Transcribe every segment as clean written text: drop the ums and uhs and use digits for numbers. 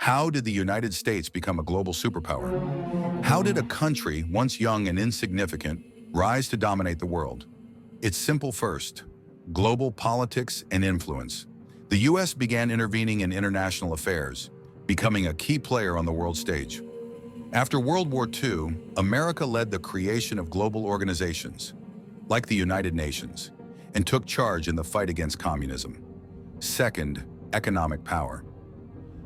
How did the United States become a global superpower? How did a country, once young and insignificant, rise to dominate the world? It's simple first. Global politics and influence. The U.S. began intervening in international affairs, becoming a key player on the world stage. After World War II, America led the creation of global organizations, like the United Nations, and took charge in the fight against communism. Second, economic power.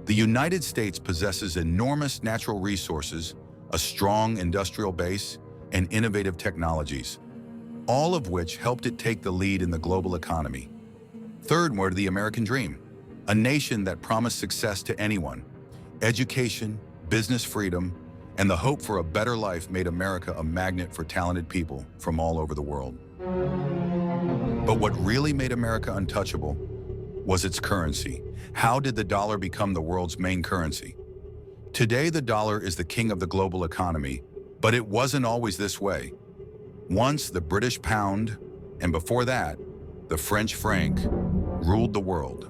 The United States possesses enormous natural resources, a strong industrial base, and innovative technologies, all of which helped it take the lead in the global economy. Third were the American dream, a nation that promised success to anyone. Education, business freedom, and the hope for a better life made America a magnet for talented people from all over the world. But what really made America untouchable was its currency. How did the dollar become the world's main currency? Today, the dollar is the king of the global economy, but it wasn't always this way. Once the British pound, and before that, the French franc, ruled the world.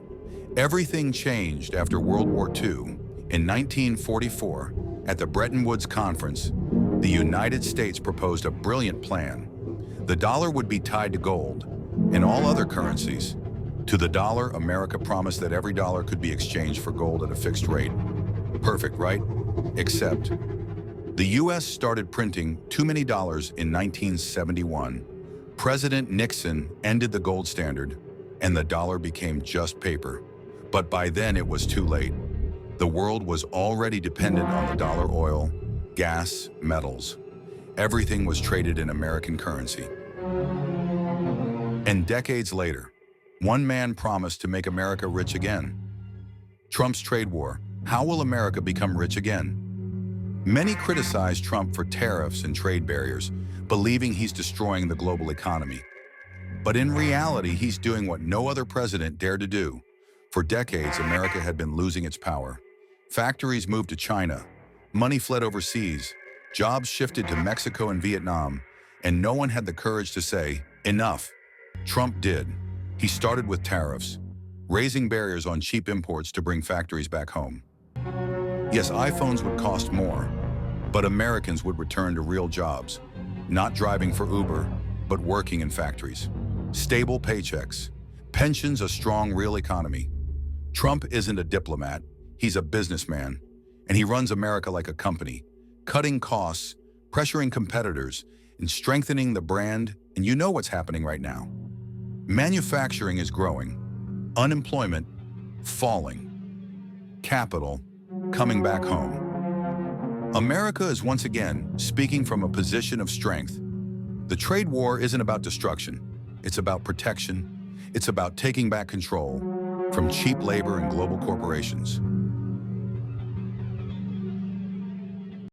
Everything changed after World War II. In 1944, at the Bretton Woods conference, the United States proposed a brilliant plan. The dollar would be tied to gold and all other currencies. To the dollar, America promised that every dollar could be exchanged for gold at a fixed rate. Perfect, right? Except the U.S. started printing too many dollars in 1971. President Nixon ended the gold standard, and the dollar became just paper. But by then it was too late. The world was already dependent on the dollar oil, gas, metals. Everything was traded in American currency. And decades later, one man promised to make America rich again. Trump's trade war. How will America become rich again? Many criticize Trump for tariffs and trade barriers, believing he's destroying the global economy. But in reality, he's doing what no other president dared to do. For decades, America had been losing its power. Factories moved to China, money fled overseas, jobs shifted to Mexico and Vietnam, and no one had the courage to say, enough. Trump did. He started with tariffs, raising barriers on cheap imports to bring factories back home. Yes, iPhones would cost more, but Americans would return to real jobs, not driving for Uber, but working in factories. Stable paychecks, pensions, a strong real economy. Trump isn't a diplomat, he's a businessman, and he runs America like a company, cutting costs, pressuring competitors, and strengthening the brand, and you know what's happening right now. Manufacturing is growing, unemployment falling, capital coming back home. America is once again speaking from a position of strength. The trade war isn't about destruction, it's about protection, it's about taking back control from cheap labor and global corporations.